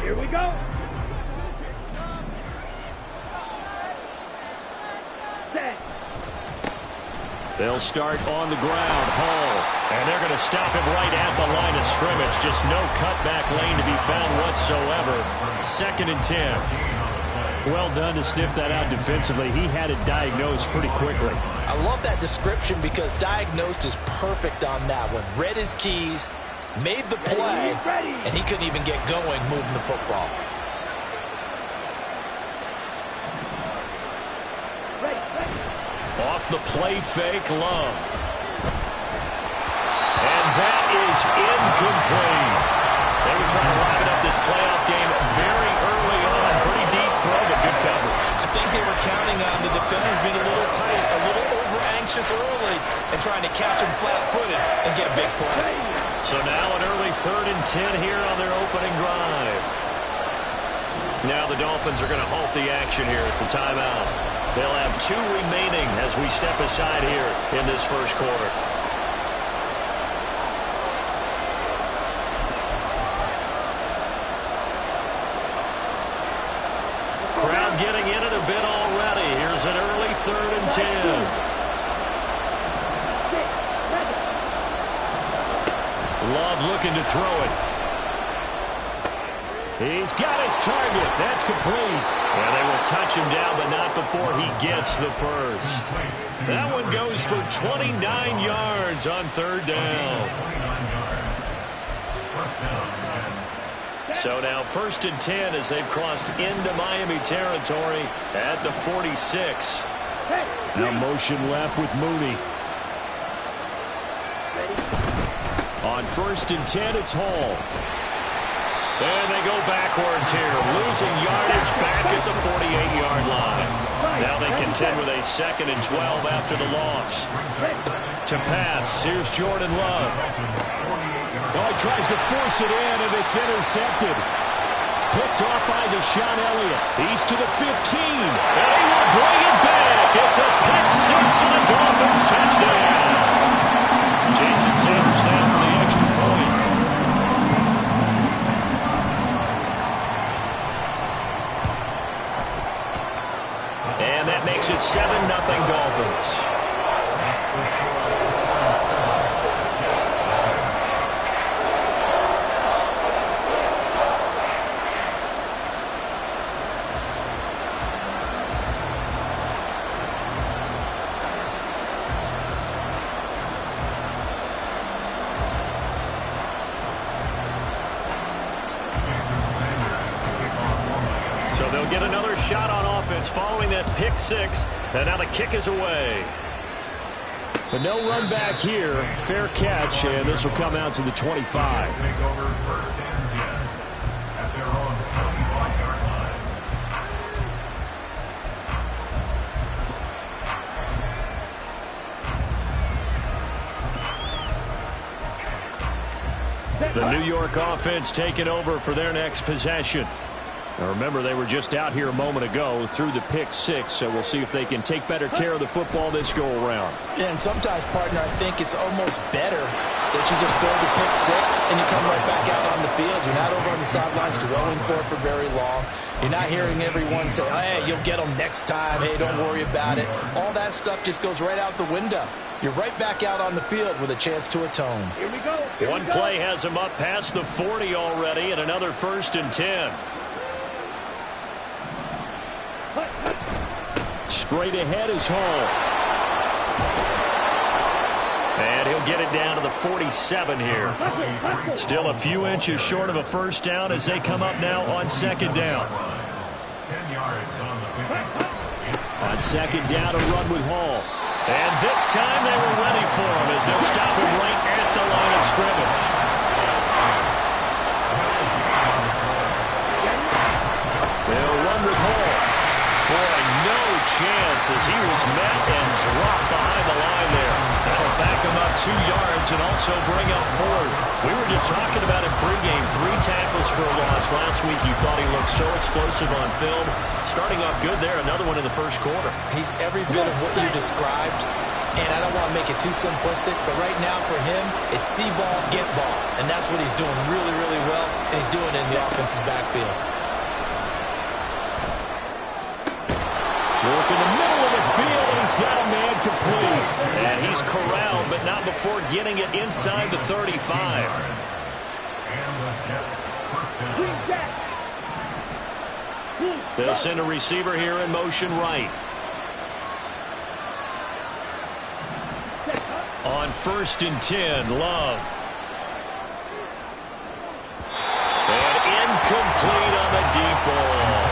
Here we go. Set. They'll start on the ground. Hall. And they're going to stop him right at the line of scrimmage. Just no cutback lane to be found whatsoever. 2nd and 10. Well done to sniff that out defensively. He had it diagnosed pretty quickly. I love that description because diagnosed is perfect on that one. Read his keys, made the play, and he couldn't even get going moving the football. Off the play fake, Love. And that is incomplete. They were trying to wrap up this playoff game very early on. Pretty deep throw, but good coverage. I think they were counting on the defenders being a little tight, a little over-anxious early, and trying to catch them flat-footed and get a big play. So now an early 3rd and 10 here on their opening drive. Now the Dolphins are going to halt the action here. It's a timeout. They'll have 2 remaining as we step aside here in this first quarter. Crowd getting in it a bit already. Here's an early 3rd and 10. Love looking to throw it. He's got his target. That's complete. And they will touch him down, but not before he gets the first. That one goes for 29 yards on 3rd down. So now 1st and 10 as they've crossed into Miami territory at the 46. Now motion left with Mooney. On 1st and 10, it's Hall. And they go backwards here, losing yardage back at the 48-yard line. Now they contend with a 2nd and 12 after the loss. To pass, here's Jordan Love. Oh, he tries to force it in, and it's intercepted. Picked off by Deshaun Elliott. He's to the 15, and he will bring it back. It's a pick six and a Dolphins touchdown. Jason Sanders now for the extra point. And that makes it 7-0 Dolphins. They'll get another shot on offense following that pick six, and now the kick is away. But no run back here. Fair catch, and this will come out to the 25. The New York offense taking over for their next possession. Now remember, they were just out here a moment ago through the pick six, so we'll see if they can take better care of the football this go-around. Yeah, and sometimes, partner, I think it's almost better that you just throw the pick six and you come right back out on the field. You're not over on the sidelines dwelling for it for very long. You're not hearing everyone say, hey, you'll get them next time. Hey, don't worry about it. All that stuff just goes right out the window. You're right back out on the field with a chance to atone. Here we go. One play has them up past the 40 already, and another 1st and 10. Straight ahead is Hall. And he'll get it down to the 47 here. Still a few inches short of a first down as they come up now on 2nd down. On 2nd down, a run with Hall. And this time they were ready for him as they'll stop him right at the line of scrimmage. They'll run with Hall. Boy, no chance as he was met and dropped behind the line there. That'll back him up 2 yards and also bring up 4th. We were just talking about it pregame. 3 tackles for a loss last week. You thought he looked so explosive on film. Starting off good there. Another one in the first quarter. He's every bit of what you described. And I don't want to make it too simplistic, but right now for him, it's see ball, get ball. And that's what he's doing really, really well, and he's doing it in the offense's backfield. Work in the middle of the field, and he's got a man complete. And he's corralled, but not before getting it inside the 35. They'll send a receiver here in motion right. On 1st and 10, Love. And incomplete on the deep ball.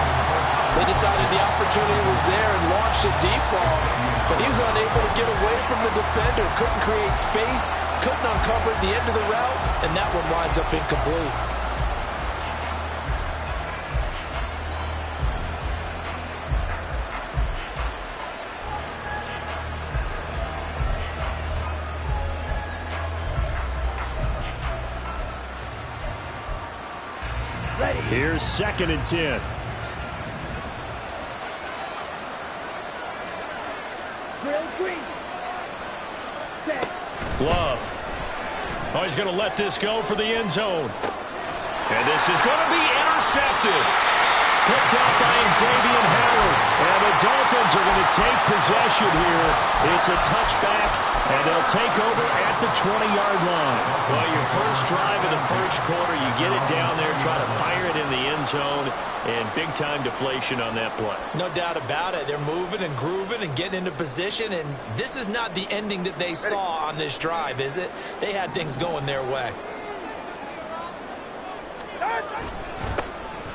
They decided the opportunity was there and launched a deep ball, but he was unable to get away from the defender, couldn't create space, couldn't uncover the end of the route, and that one winds up incomplete. Here's 2nd and 10. Love. Oh, he's going to let this go for the end zone. And this is going to be intercepted. Picked out by Xavier Howard. And the Dolphins are going to take possession here. It's a touchback, and they'll take over at the 20-yard line. Well, your first drive in the first quarter, you get it down there, try to fire it in the end zone, and big-time deflation on that play. No doubt about it. They're moving and grooving and getting into position, and this is not the ending that they saw on this drive, is it? They had things going their way.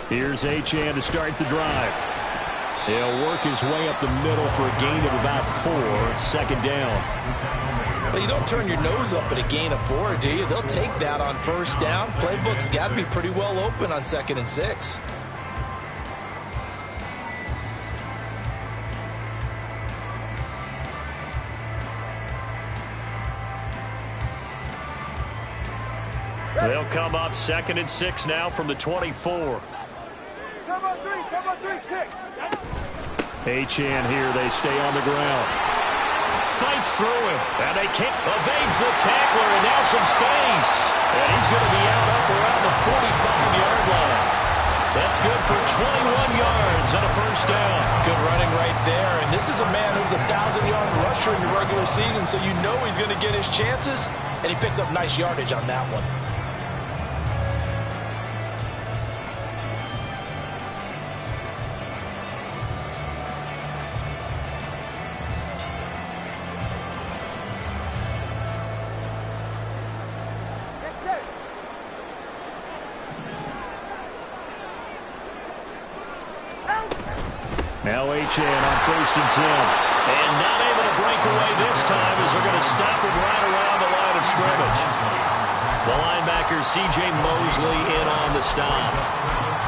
Here's Achane to start the drive. He'll work his way up the middle for a gain of about 4, 2nd down. Well, you don't turn your nose up at a gain of 4, do you? They'll take that on 1st down. Playbook's got to be pretty well open on 2nd and 6. They'll come up 2nd and 6 now from the 24. Achane here, they stay on the ground. Fights through him, and they can't, evades the tackler, and now some space. And he's going to be out up around the 45-yard line. That's good for 21 yards and a 1st down. Good running right there, and this is a man who's a 1,000-yard rusher in the regular season, so you know he's going to get his chances, and he picks up nice yardage on that one. Now Achane on 1st and 10. And not able to break away this time as they're going to stop him right around the line of scrimmage. The linebacker, C.J. Mosley, in on the stop.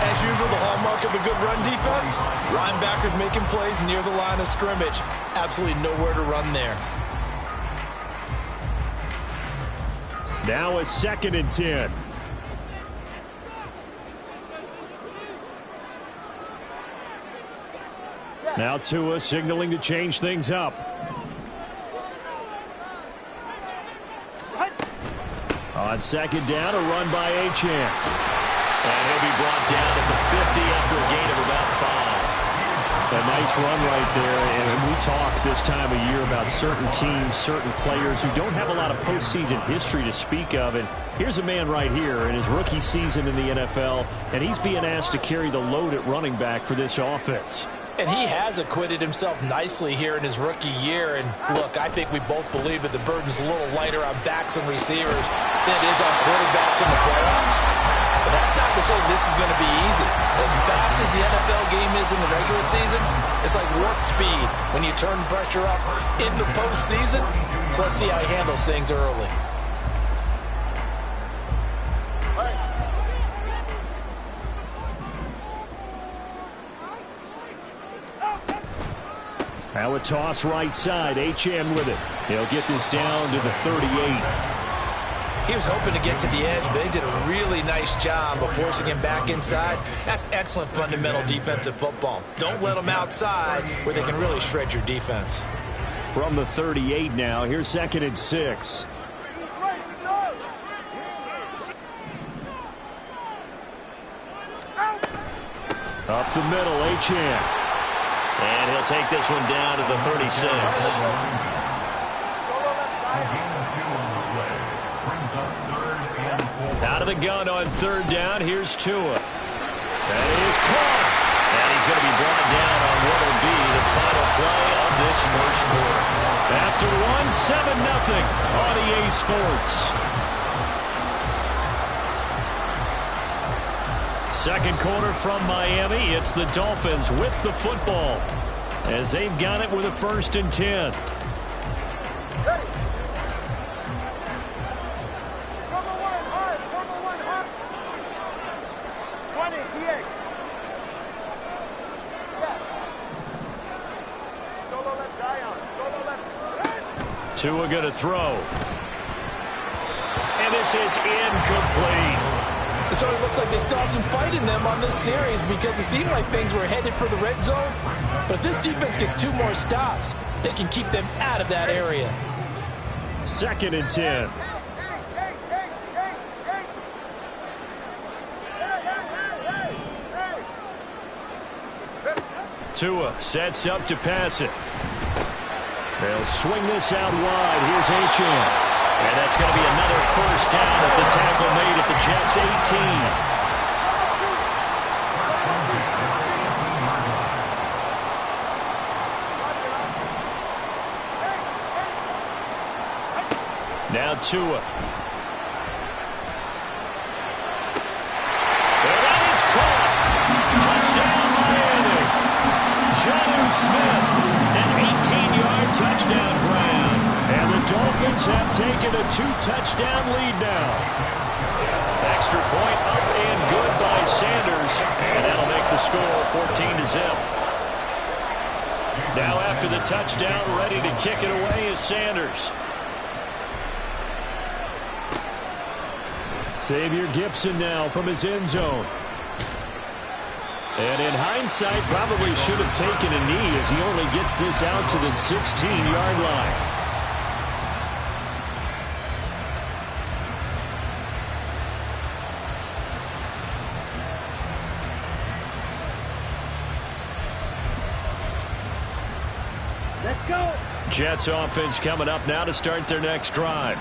As usual, the hallmark of a good run defense, linebackers making plays near the line of scrimmage. Absolutely nowhere to run there. Now a 2nd and 10. Now Tua signaling to change things up. On 2nd down, a run by Achane. And he'll be brought down at the 50 after a gain of about 5. A nice run right there. And we talk this time of year about certain teams, certain players who don't have a lot of postseason history to speak of. And here's a man right here in his rookie season in the NFL, and he's being asked to carry the load at running back for this offense. And he has acquitted himself nicely here in his rookie year. And look, I think we both believe that the burden's a little lighter on backs and receivers than it is on quarterbacks in the playoffs. But that's not to say this is going to be easy. As fast as the NFL game is in the regular season, it's like warp speed when you turn pressure up in the postseason. So let's see how he handles things early. Now a toss right side. Achane with it. He'll get this down to the 38. He was hoping to get to the edge, but they did a really nice job of forcing him back inside. That's excellent fundamental defensive football. Don't let them outside where they can really shred your defense. From the 38 now, here's 2nd and 6. Up the middle, Achane. And he'll take this one down to the 36. Out of the gun on 3rd down, here's Tua. That is caught. And he's going to be brought down on what will be the final play of this first quarter. After one, 7-0 on EA Sports. Second quarter from Miami. It's the Dolphins with the football as they've got it with a 1st and 10. Tua going to throw. And this is incomplete. So it looks like they still have some fight in them on this series because it seemed like things were headed for the red zone. But if this defense gets 2 more stops, they can keep them out of that area. 2nd and 10. Tua sets up to pass it. They'll swing this out wide. Here's Achane. And that's going to be another 1st down as the tackle made at the Jets' 18. Now Tua. And that is caught. Touchdown Miami. Jonnu Smith, an 18-yard touchdown grab. And the Dolphins have taken a 2-touchdown lead now. Extra point up and good by Sanders. And that'll make the score 14-0. Now after the touchdown, ready to kick it away is Sanders. Xavier Gipson now from his end zone. And in hindsight, probably should have taken a knee as he only gets this out to the 16-yard line. Let's go. Jets offense coming up now to start their next drive.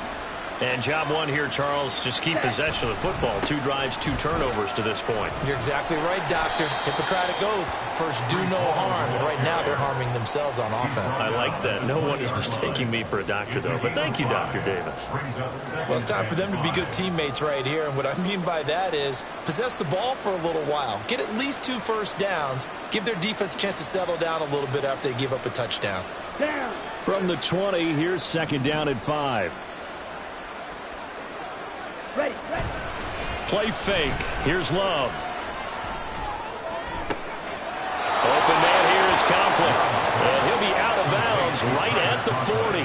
And job one here, Charles, just keep possession of the football. 2 drives, 2 turnovers to this point. You're exactly right, Doctor. Hippocratic oath. First, do no harm. And right now, they're harming themselves on offense. I like that. No one is mistaking me for a doctor, though. But thank you, Dr. Davis. Well, it's time for them to be good teammates right here. And what I mean by that is possess the ball for a little while. Get at least 2 first downs. Give their defense a chance to settle down a little bit after they give up a touchdown. Down. From the 20, here's 2nd down at 5. Ready. Play fake. Here's Love. Open man here is Conklin. And he'll be out of bounds right at the 40.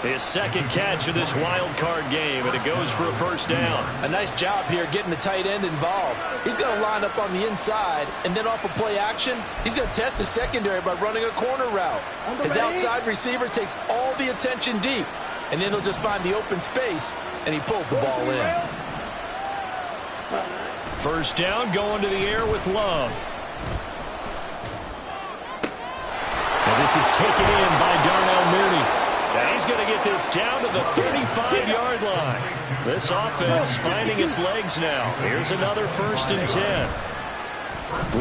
His 2nd catch of this wild card game, and it goes for a 1st down. A nice job here getting the tight end involved. He's going to line up on the inside, and then off of play action, he's going to test the secondary by running a corner route. His outside receiver takes all the attention deep, and then he'll just find the open space, and he pulls the ball in. 1st down, going to the air with Love. And this is taken in by Darnell Mooney. Now he's going to get this down to the 35-yard line. This offense finding its legs now. Here's another 1st and 10.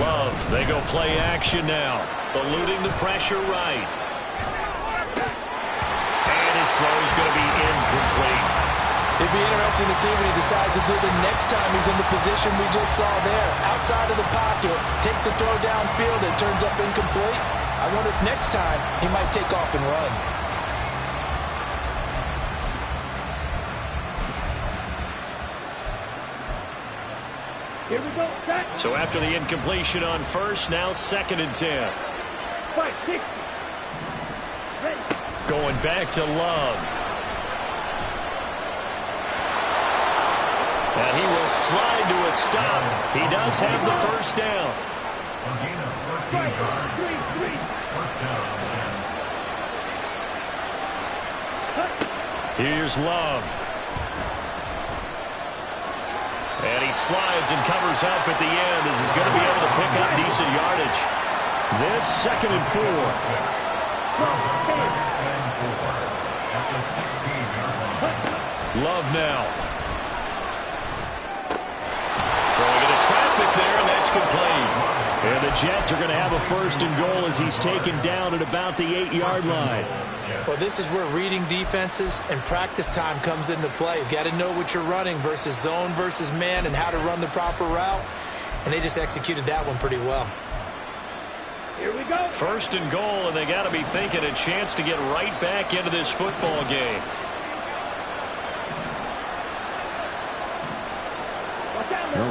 Love, they go play action now. Eluding the pressure right. And his throw is going to be incomplete. It'd be interesting to see what he decides to do the next time he's in the position we just saw there. Outside of the pocket, takes a throw downfield, it turns up incomplete. I wonder if next time he might take off and run. Here we go. Set. So after the incompletion on 1st, now 2nd and 10. 5, 6. Ready. Going back to Love. And he will slide to a stop. He does have the 1st down. 5, 3, 3. Here's Love. And he slides and covers up at the end as he's going to be able to pick up decent yardage. This 2nd and 4. Love now. Throwing into traffic there, and that's complete. And the Jets are going to have a 1st and goal as he's taken down at about the 8-yard line. Well, this is where reading defenses and practice time comes into play. You've got to know what you're running versus zone versus man and how to run the proper route. And they just executed that one pretty well. Here we go. 1st and goal, and they got to be thinking a chance to get right back into this football game.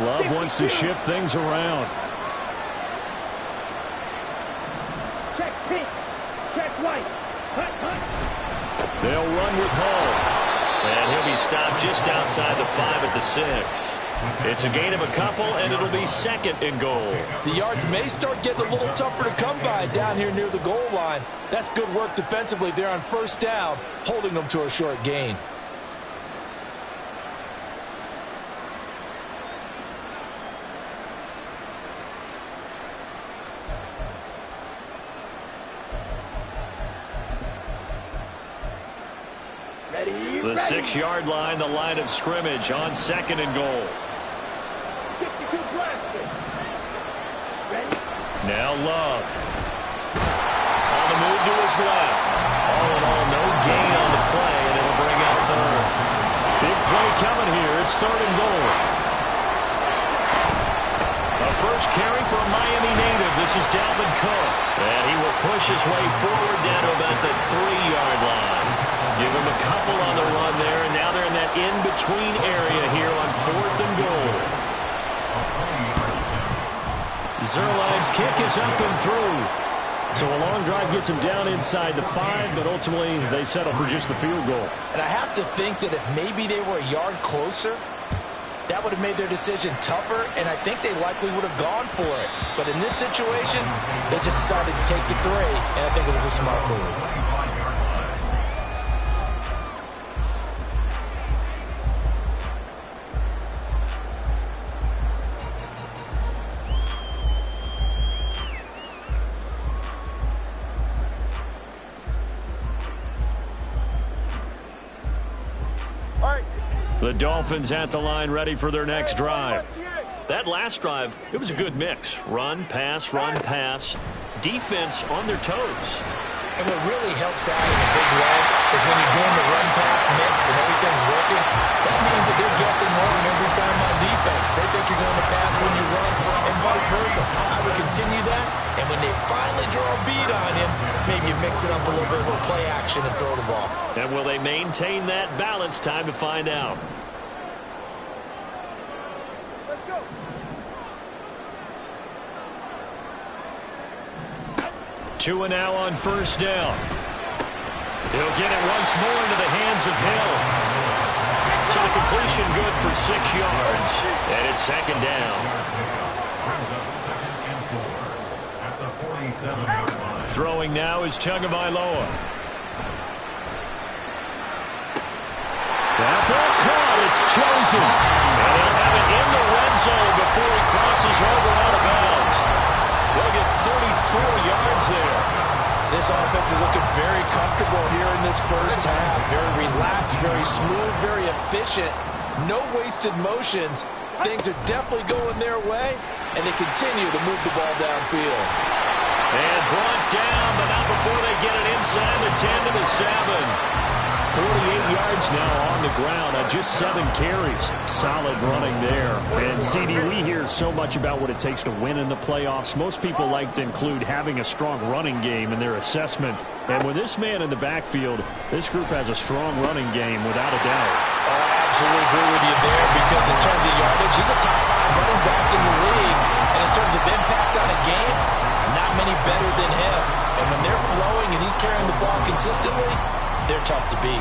Love wants to shift things around. Check pink. Check white. Hut, hut. They'll run with Hall. And he'll be stopped just outside the 5 at the 6. It's a gain of a couple, and it'll be 2nd and goal. The yards may start getting a little tougher to come by down here near the goal line. That's good work defensively there on 1st down, holding them to a short gain. The 6-yard line, the line of scrimmage on 2nd and goal. 62 blasted. Ready? Now Love. On the move to his left. All in all, no gain on the play, and it'll bring up 3rd. Big play coming here. It's 3rd and goal. A first carry for a Miami native. This is Dalvin Cook. And he will push his way forward down to about the 3-yard line. Give him a couple on the run there, and now they're in that in-between area here on 4th and goal. Zuerlein's kick is up and through. So a long drive gets him down inside the 5, but ultimately they settle for just the field goal. And I have to think that if maybe they were a yard closer, that would have made their decision tougher, and I think they likely would have gone for it. But in this situation, they just decided to take the 3, and I think it was a smart move. The Dolphins at the line ready for their next drive. That last drive, it was a good mix. Run, pass, defense on their toes. And what really helps out in a big way is when you're doing the run-pass mix and everything's working, that means that they're guessing wrong every time on defense. They think you're going to pass when you run and vice versa. I would continue that, and when they finally draw a beat on him, maybe you mix it up a little bit, a little play action and throw the ball. And will they maintain that balance? Time to find out. 2 and now on 1st down. He'll get it once more into the hands of Hill. So the completion good for 6 yards. And it's 2nd down. Throwing now is Tagovailoa. That ball caught. It's chosen. And he'll have it in the red zone before he crosses over out of bounds. They'll get 34 yards there. This offense is looking very comfortable here in this 1st half. Very relaxed, very smooth, very efficient. No wasted motions. Things are definitely going their way, and they continue to move the ball downfield. And brought down, but not before they get it inside the 10 to the 7. 48 yards now on the ground on just 7 carries. Solid running there. And, CD, we hear so much about what it takes to win in the playoffs. Most people like to include having a strong running game in their assessment. And with this man in the backfield, this group has a strong running game without a doubt. I absolutely agree with you there because in terms of yardage, he's a top 5 running back in the league. And in terms of impact on a game, not many better than him. And when they're flowing and he's carrying the ball consistently, they're tough to beat.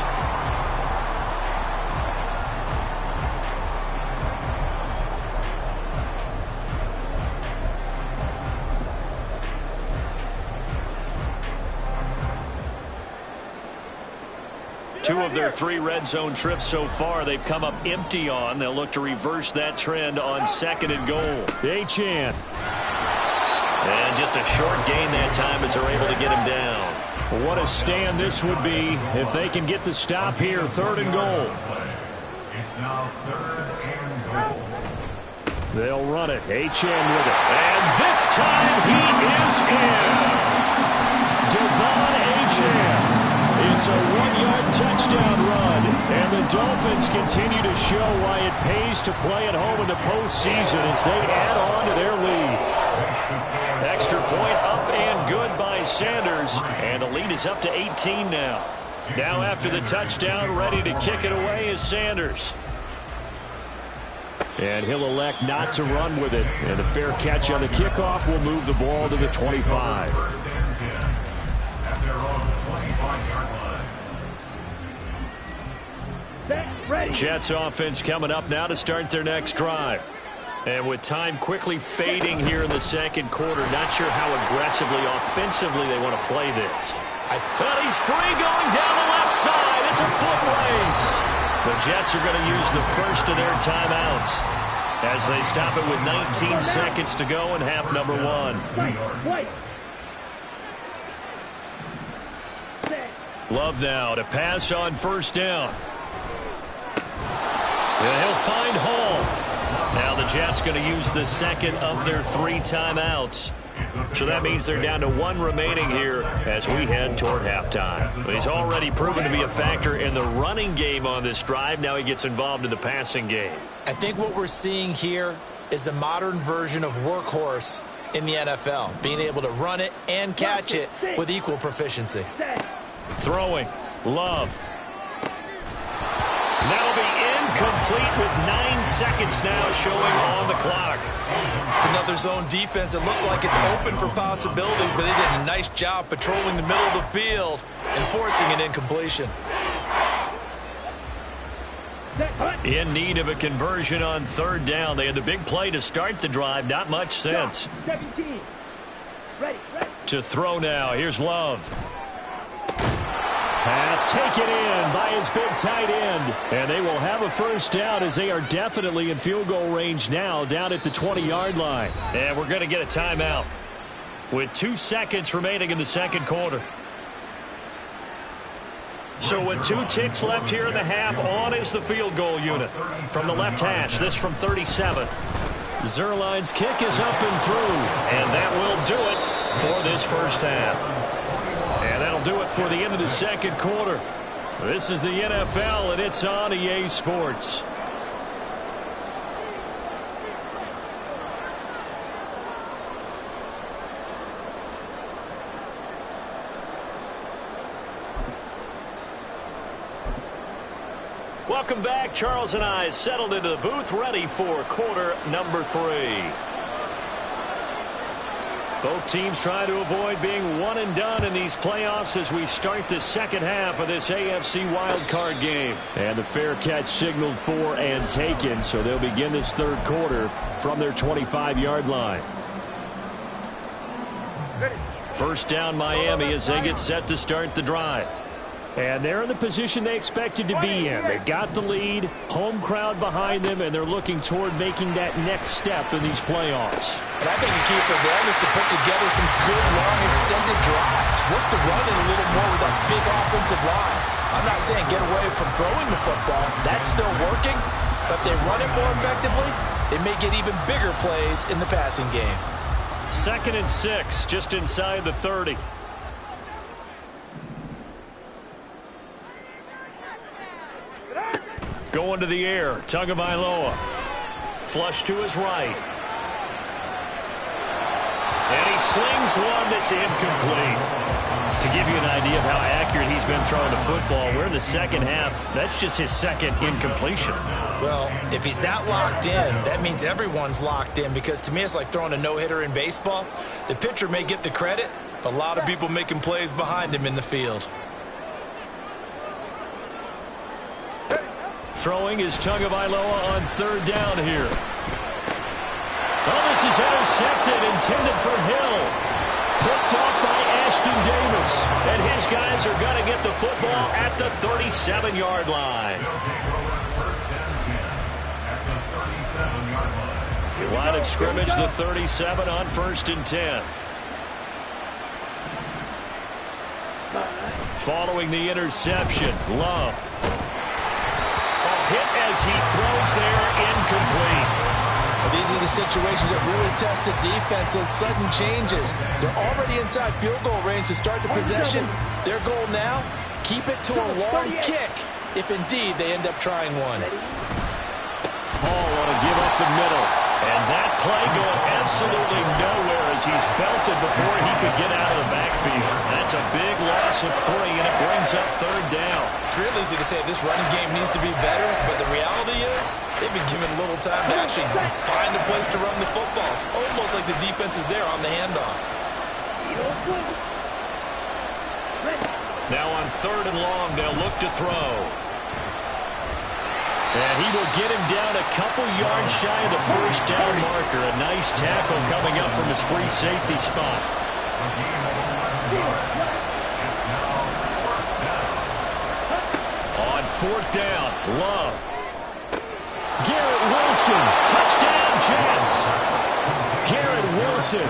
2 of their 3 red zone trips so far, they've come up empty on. They'll look to reverse that trend on 2nd and goal. Achane. And just a short gain that time as they're able to get him down. What a stand this would be if they can get the stop here. 3rd and goal. It's now 3rd and goal. They'll run it. Achane with it. And this time he is in. Devon Achane. It's a 1-yard touchdown run. And the Dolphins continue to show why it pays to play at home in the postseason as they add on to their lead. Extra point up and good by Sanders. And the lead is up to 18 now. Now after the touchdown, ready to kick it away is Sanders. And he'll elect not to run with it. And a fair catch on the kickoff will move the ball to the 25. Jets offense coming up now to start their next drive. And with time quickly fading here in the 2nd quarter, not sure how aggressively, offensively they want to play this. But he's free going down the left side. It's a foot race. The Jets are going to use the first of their timeouts as they stop it with 19 seconds to go in half number 1. Love now to pass on 1st down. And he'll find Hall. Now the Jets going to use the 2nd of their 3 timeouts. So that means they're down to 1 remaining here as we head toward halftime. He's already proven to be a factor in the running game on this drive. Now he gets involved in the passing game. I think what we're seeing here is the modern version of workhorse in the NFL, being able to run it and catch it with equal proficiency. Throwing. Love. That'll be incomplete with 9 seconds now showing on the clock. It's another zone defense. It looks like it's open for possibilities, but they did a nice job patrolling the middle of the field and forcing an incompletion. In need of a conversion on 3rd down. They had the big play to start the drive. Not much sense. 17. Ready. To throw now. Here's Love. Pass taken in by his big tight end. And they will have a 1st down as they are definitely in field goal range now down at the 20-yard line. And we're going to get a timeout with 2 seconds remaining in the 2nd quarter. So with 2 ticks left here in the half, on is the field goal unit. From the left hash, this from 37. Zerline's kick is up and through. And that will do it for this 1st half. And that'll do it for the end of the 2nd quarter. This is the NFL, and it's on EA Sports. Welcome back. Charles and I settled into the booth, ready for quarter number 3. Both teams trying to avoid being one and done in these playoffs as we start the 2nd half of this AFC wildcard game. And the fair catch signaled for and taken, so they'll begin this 3rd quarter from their 25-yard line. 1st down Miami as they get set to start the drive. And they're in the position they expected to be in. They've got the lead, home crowd behind them, and they're looking toward making that next step in these playoffs. And I think the key for them is to put together some good, long, extended drives. Work the run in a little more with that big offensive line. I'm not saying get away from throwing the football. That's still working. But if they run it more effectively, they may get even bigger plays in the passing game. 2nd and 6, just inside the 30. Going to the air, Tagovailoa. Flush to his right. And he slings one that's incomplete. To give you an idea of how accurate he's been throwing the football, we're in the 2nd half. That's just his 2nd incompletion. Well, if he's that locked in, that means everyone's locked in, because to me it's like throwing a no-hitter in baseball. The pitcher may get the credit, but a lot of people making plays behind him in the field. Throwing is Tagovailoa on 3rd down here. Oh, this is intercepted, intended for Hill. Picked off by Christian Davis. And his guys are going to get the football at the 37-yard line. Line of scrimmage, the 37 on 1st and 10. Following the interception, Love. A hit as he throws there, incomplete. These are the situations that really test the defense, those sudden changes. They're already inside field goal range to start the possession. Their goal now, keep it to a long kick, if indeed they end up trying one. Hall want to give up the middle. And that play going absolutely nowhere as he's belted before he could get out of the backfield. That's a big loss of 3, and it brings up 3rd down. It's real easy to say this running game needs to be better, but the reality is they've been given little time to actually find a place to run the football. It's almost like the defense is there on the handoff. Now on 3rd and long, they'll look to throw. And he will get him down a couple yards shy of the 1st down marker. A nice tackle coming up from his free safety spot. On 4th down, Love. Garrett Wilson, touchdown Jets. Garrett Wilson,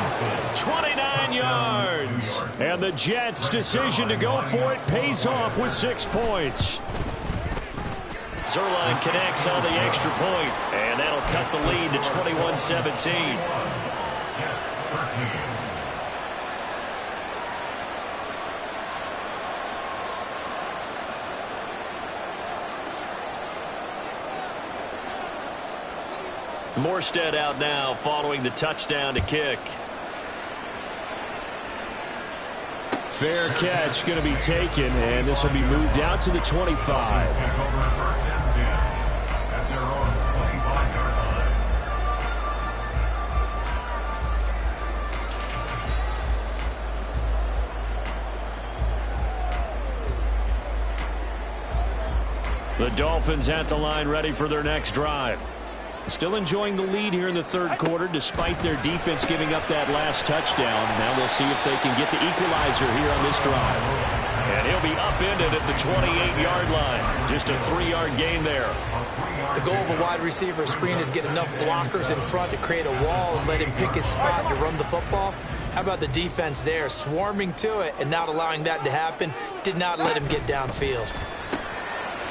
29 yards. And the Jets' decision to go for it pays off with 6 points. Zerline connects on the extra point, and that'll cut the lead to 21-17. Morstead out now following the touchdown to kick. Fair catch going to be taken, and this will be moved out to the 25. The Dolphins at the line ready for their next drive. Still enjoying the lead here in the 3rd quarter despite their defense giving up that last touchdown. Now they'll see if they can get the equalizer here on this drive. And he'll be upended at the 28-yard line. Just a 3-yard gain there. The goal of a wide receiver screen is get enough blockers in front to create a wall and let him pick his spot to run the football. How about the defense there, swarming to it and not allowing that to happen? Did not let him get downfield.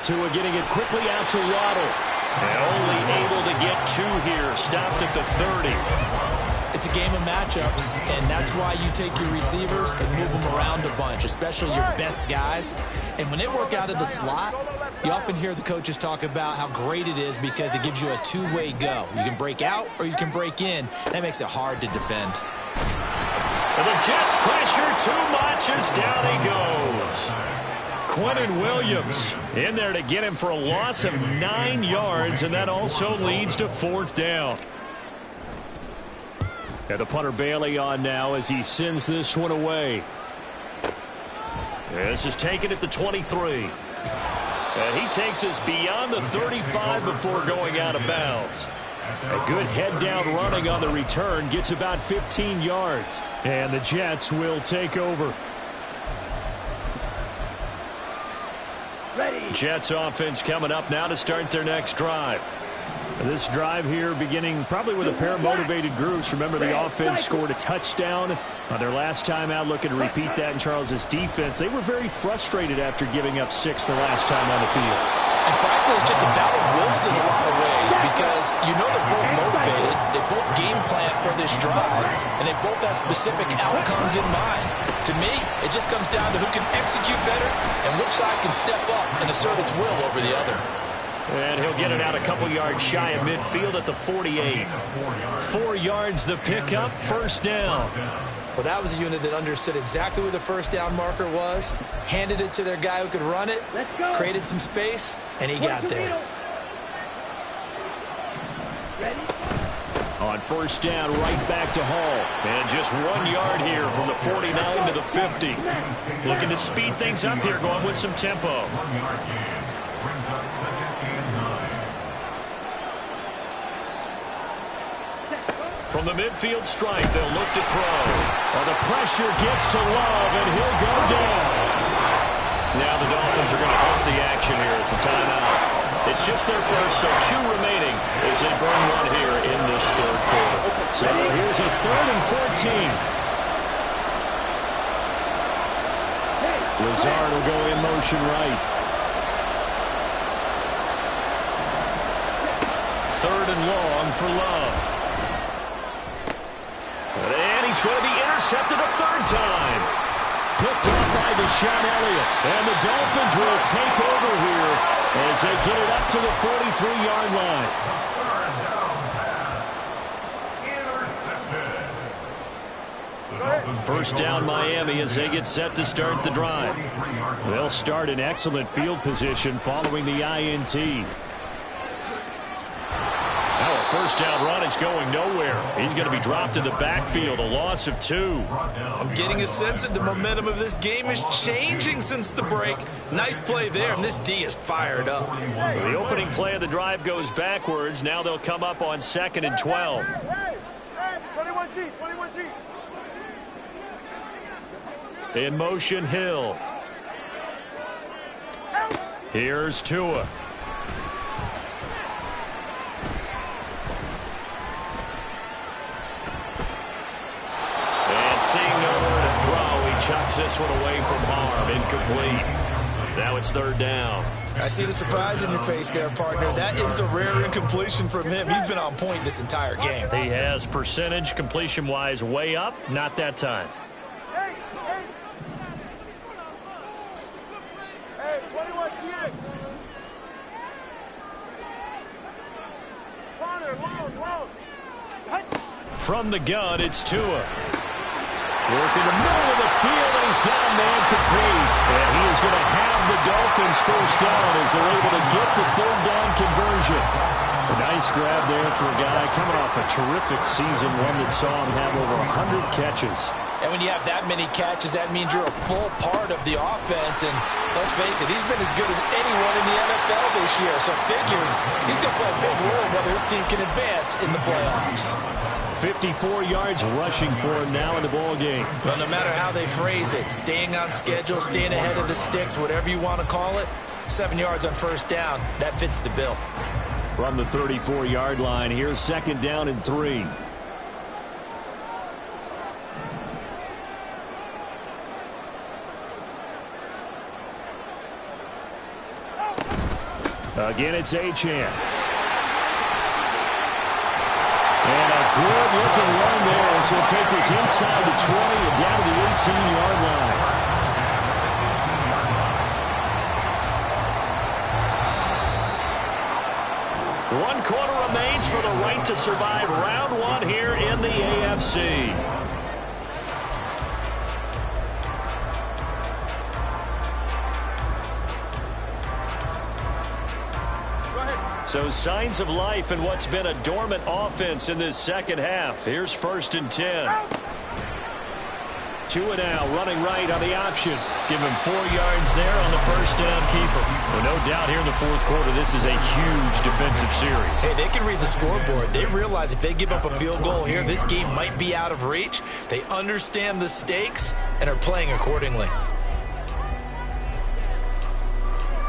Tua getting it quickly out to Waddle. And only able to get 2 here. Stopped at the 30. It's a game of matchups, and that's why you take your receivers and move them around a bunch, especially your best guys. And when they work out of the slot, you often hear the coaches talk about how great it is because it gives you a 2-way go. You can break out or you can break in. That makes it hard to defend. And the Jets pressure too much as down he goes. Quentin Williams in there to get him for a loss of 9 yards, and that also leads to 4th down. And the punter Bailey on now as he sends this one away. This is taken at the 23. And he takes us beyond the 35 before going out of bounds. A good head down running on the return gets about 15 yards. And the Jets will take over. Ready. Jets offense coming up now to start their next drive. This drive here beginning probably with a pair of motivated groups. Remember, the offense scored a touchdown on their last time out. Looking to repeat that in Charles's defense. They were very frustrated after giving up 6 the last time on the field. And frankly, it's just a battle of wills in a lot of ways because you know they're both motivated. They both game plan for this drive, and they both have specific outcomes in mind. To me, it just comes down to who can execute better and which side can step up and assert its will over the other. And he'll get it out a couple yards shy of midfield at the 48. 4 yards the pickup, 1st down. Well, that was a unit that understood exactly where the 1st down marker was, handed it to their guy who could run it, created some space, and he got there. On 1st down, right back to Hall. And just 1 yard here from the 49 to the 50. Looking to speed things up here, going with some tempo. 1 yard gain brings up 2nd and 9. From the midfield stripe, they'll look to throw. Oh, the pressure gets to Love, and he'll go down. Now the Dolphins are going to halt the action here. It's a timeout. It's just their first, so 2 remaining as they burn one here in this third quarter. So here's a 3rd and 14. Lazard will go in motion right. 3rd and long for Love. And he's going to be intercepted a 3rd time. Picked up by Deshaun Elliott. And the Dolphins will take over here as they get it up to the 43-yard line. First down Miami as they get set to start the drive. They'll start in excellent field position following the INT. Now a first down run is going nowhere. He's going to be dropped in the backfield, a loss of 2. I'm getting a sense that the momentum of this game is changing since the break. Nice play there, and this D is fired up. So the opening play of the drive goes backwards. Now they'll come up on 2nd and 12. Hey, 21G, 21G. In motion, Hill. Here's Tua. And seeing nowhere to throw, he chucks this one away from harm. Incomplete. Now it's 3rd down. I see the surprise in your face there, partner. That is a rare incompletion from him. He's been on point this entire game. He has percentage completion-wise way up. Not that time. Hey, 21G. Corner, long. From the gun, it's Tua. Working the middle of the field, and he's got a man complete. And he is going to have the Dolphins first down as they're able to get the 3rd down conversion. A nice grab there for a guy coming off a terrific season, one that saw him have over 100 catches. And when you have that many catches, that means you're a full part of the offense. And let's face it, he's been as good as anyone in the NFL this year. So figures he's going to play a big role whether his team can advance in the playoffs. 54 yards rushing for him now in the ball game. Well, no matter how they phrase it, staying on schedule, staying ahead of the sticks, whatever you want to call it, 7 yards on first down, that fits the bill. From the 34-yard line, here's 2nd down and 3. Again, it's Achane. And a good-looking run there as he'll take this inside the 20 and down to the 18-yard line. One quarter remains for the right to survive round 1 here in the AFC. So signs of life in what's been a dormant offense in this second half. Here's 1st and 10. Tua now running right on the option. Give him 4 yards there on the first down keeper. Well, no doubt here in the 4th quarter, this is a huge defensive series. Hey, they can read the scoreboard. They realize if they give up a field goal here, this game might be out of reach. They understand the stakes and are playing accordingly.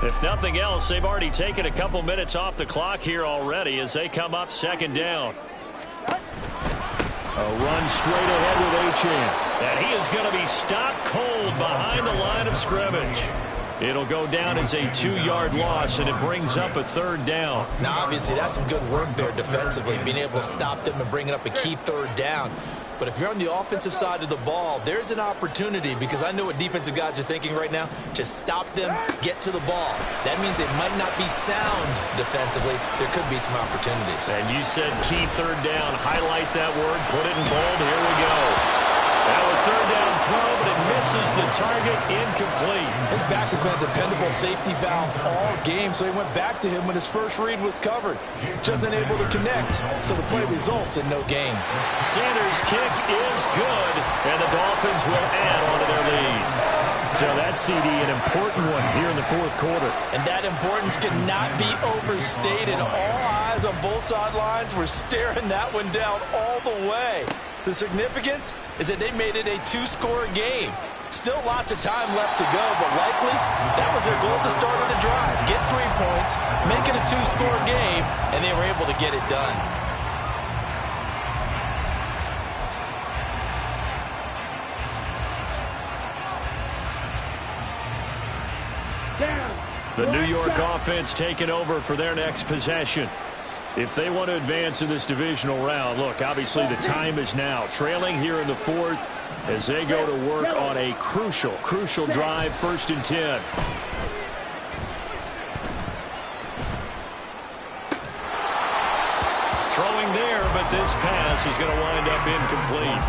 If nothing else, they've already taken a couple minutes off the clock here already as they come up 2nd down. A run straight ahead with Achane. And he is going to be stopped cold behind the line of scrimmage. It'll go down as a 2-yard loss, and it brings up a 3rd down. Now, obviously, that's some good work there defensively, being able to stop them and bringing up a key 3rd down. But if you're on the offensive side of the ball, there's an opportunity, because I know what defensive guys are thinking right now. Just stop them, get to the ball. That means they might not be sound defensively. There could be some opportunities. And you said key 3rd down. Highlight that word. Put it in bold. Here we go. Now a 3rd down throw, but it misses the target. Incomplete. His back has been a dependable safety valve all game, so he went back to him when his first read was covered. Just unable to connect, so the play results in no gain. Sanders' kick is good, and the Dolphins will add on to their lead. So that CD, an important one here in the 4th quarter. And that importance cannot be overstated. All eyes guys on both sidelines were staring that one down all the way. The significance is that they made it a 2-score game. Still lots of time left to go, but likely that was their goal at the start of the drive. Get 3 points, make it a 2-score game, and they were able to get it done. The New York offense taking over for their next possession. If they want to advance in this divisional round, look, obviously the time is now. Trailing here in the fourth as they go to work on a crucial drive, 1st and 10. Throwing there, but this pass is going to wind up incomplete.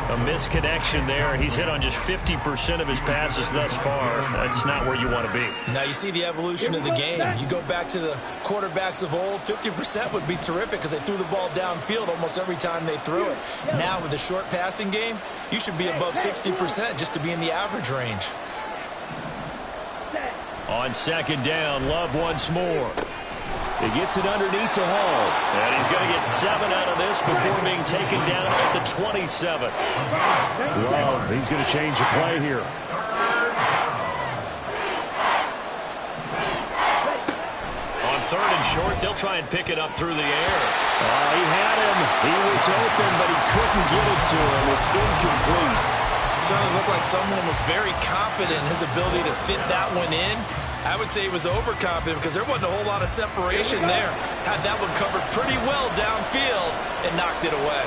A misconnection there. He's hit on just 50% of his passes thus far. That's not where you want to be. Now you see the evolution of the game. You go back to the quarterbacks of old, 50% would be terrific because they threw the ball downfield almost every time they threw it. Now with the short passing game, you should be above 60% just to be in the average range. On 2nd down, Love once more. He gets it underneath to Hall. And he's going to get 7 out of this before being taken down at the 27. Love, he's going to change the play here. On 3rd and short, they'll try and pick it up through the air. He had him. He was open, but he couldn't get it to him. It's incomplete. Certainly looked like someone was very confident in his ability to fit that one in. I would say he was overconfident because there wasn't a whole lot of separation there. Had that one covered pretty well downfield and knocked it away.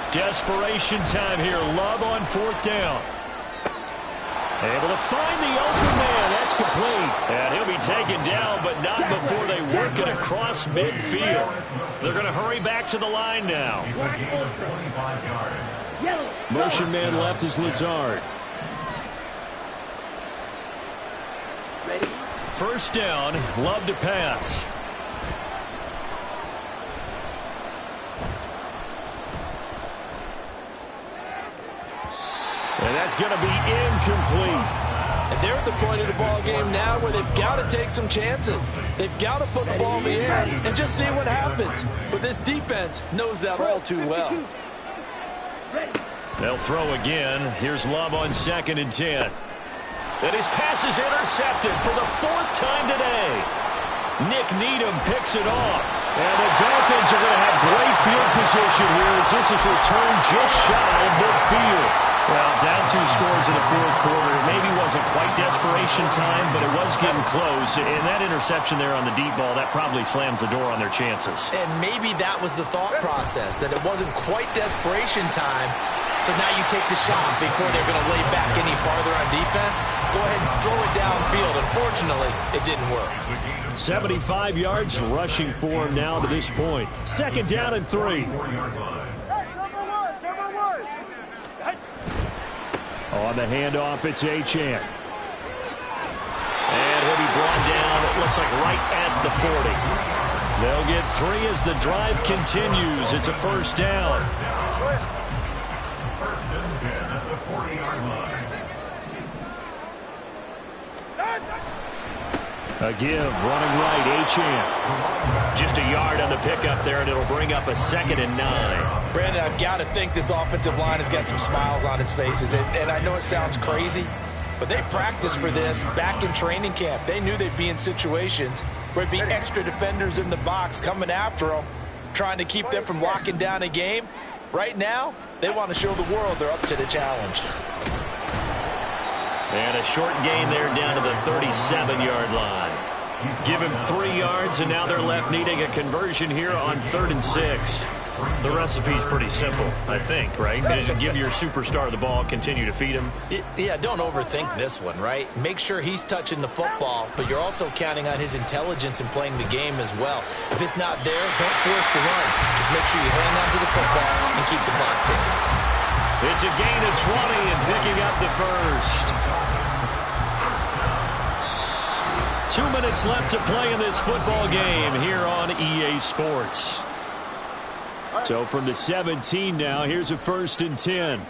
Desperation time here. Love on 4th down. Able to find the open man. That's complete. And he'll be taken down, but not before they work it across midfield. They're going to hurry back to the line now. Motion man left is Lazard. 1st down, Love to pass. And that's going to be incomplete. And they're at the point of the ball game now where they've got to take some chances. They've got to put the ball in the air and just see what happens. But this defense knows that all too well. They'll throw again. Here's Love on 2nd and 10. And his pass is intercepted for the 4th time today. Nick Needham picks it off. And the Dolphins are going to have great field position here as this is returned just shy of midfield. Well, down 2 scores in the 4th quarter. It maybe wasn't quite desperation time, but it was getting close. And that interception there on the deep ball, that probably slams the door on their chances. And maybe that was the thought process, that it wasn't quite desperation time. So now you take the shot before they're going to lay back any farther on defense. Go ahead and throw it downfield. Unfortunately, it didn't work. 75 yards rushing for him now to this point. 2nd down and 3. On the handoff, it's Achane. And he'll be brought down, it looks like right at the 40. They'll get 3 as the drive continues. It's a 1st down. 1st and 10 at the 40-yard line. A give, running right, Achane. Just a yard on the pickup there, and it'll bring up a 2nd and 9. Brandon, I've got to think this offensive line has got some smiles on its faces. And I know it sounds crazy, but they practiced for this back in training camp. They knew they'd be in situations where there'd be extra defenders in the box coming after them, trying to keep them from locking down a game. Right now, they want to show the world they're up to the challenge. And a short gain there down to the 37-yard line. Give him 3 yards, and now they're left needing a conversion here on 3rd and 6. The recipe's pretty simple, I think, right? Just give your superstar the ball, continue to feed him. Yeah, don't overthink this one, right? Make sure he's touching the football, but you're also counting on his intelligence in playing the game as well. If it's not there, don't force the run. Just make sure you hang on to the football and keep the clock ticking. It's a gain of 20 and picking up the 1st. 2 minutes left to play in this football game here on EA Sports. So from the 17 now, here's a 1st and 10.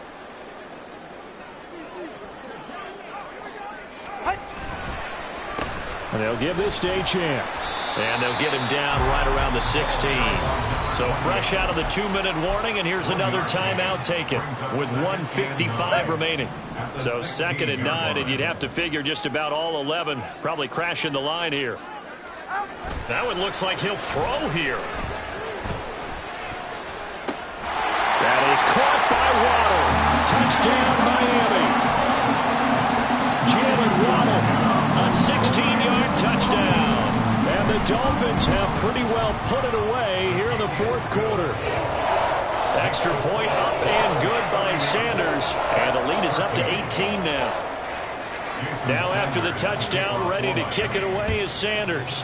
And they'll give this to Champ. And they'll get him down right around the 16. So fresh out of the 2-minute warning, and here's another timeout taken with 1:55 remaining. So 2nd and 9, and you'd have to figure just about all 11 probably crashing the line here. That one looks like he'll throw here. That is caught by Waddle. Touchdown, Miami. Jalen Waddle, a 16-yard touchdown. And the Dolphins have pretty well put it away here in the 4th quarter. Extra point up and good by Sanders. And the lead is up to 18 now. Now after the touchdown, ready to kick it away is Sanders.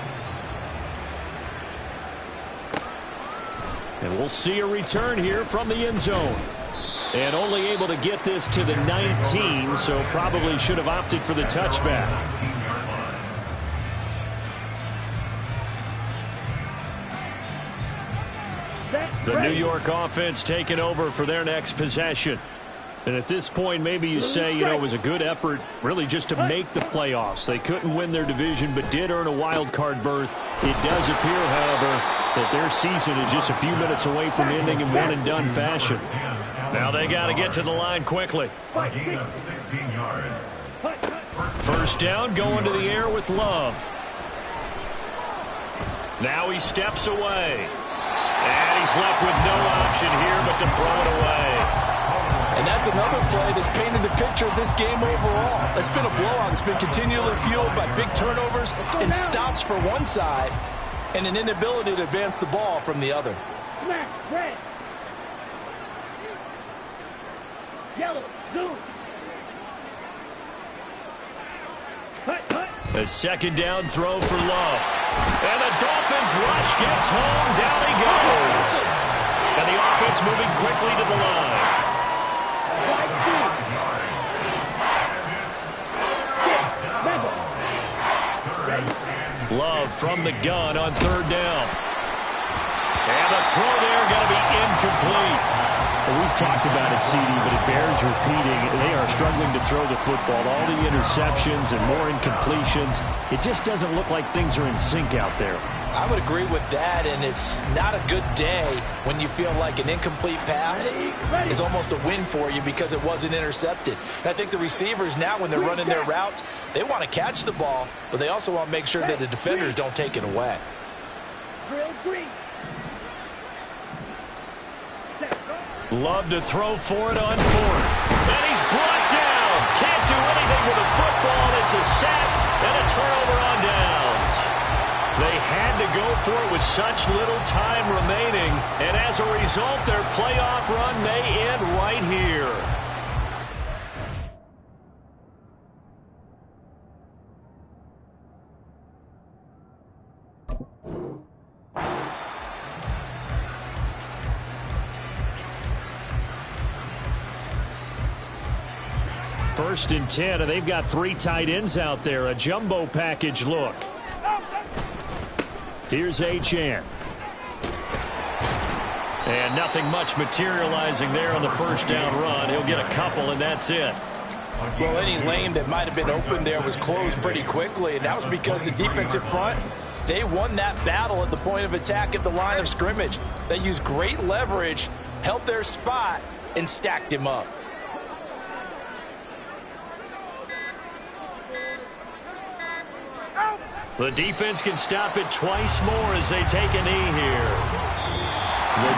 And we'll see a return here from the end zone. And only able to get this to the 19, so probably should have opted for the touchback. The New York offense taking over for their next possession. And at this point, maybe you say, you know, it was a good effort really just to make the playoffs. They couldn't win their division but did earn a wild card berth. It does appear, however, that their season is just a few minutes away from ending in one-and-done fashion. Now they got to get to the line quickly. 16 yards. First down, going to the air with Love. Now he steps away. And he's left with no option here but to throw it away. And that's another play that's painted the picture of this game overall. It's been a blowout. It's been continually fueled by big turnovers and stops for one side and an inability to advance the ball from the other. Red. Yellow. Blue. A 2nd down throw for Love. And the Dolphins rush gets home. Down he goes. And the offense moving quickly to the line. Love from the gun on 3rd down. And the throw there going to be incomplete. Well, we've talked about it, CD, but it bears repeating. They are struggling to throw the football. All the interceptions and more incompletions. It just doesn't look like things are in sync out there. I would agree with that, and it's not a good day when you feel like an incomplete pass is almost a win for you because it wasn't intercepted. And I think the receivers now, when they're running their routes, they want to catch the ball, but they also want to make sure that the defenders don't take it away. Love to throw for it on 4th. And he's brought down. Can't do anything with the football. It's a sack and a turnover on downs. They had to go for it with such little time remaining. And as a result, their playoff run may end right here. First and 10, and they've got 3 tight ends out there. A jumbo package look. Here's Achane. And nothing much materializing there on the first down run. He'll get a couple, and that's it. Well, any lane that might have been open there was closed pretty quickly, and that was because the defensive front, they won that battle at the point of attack at the line of scrimmage. They used great leverage, held their spot, and stacked him up. The defense can stop it twice more as they take a knee here. The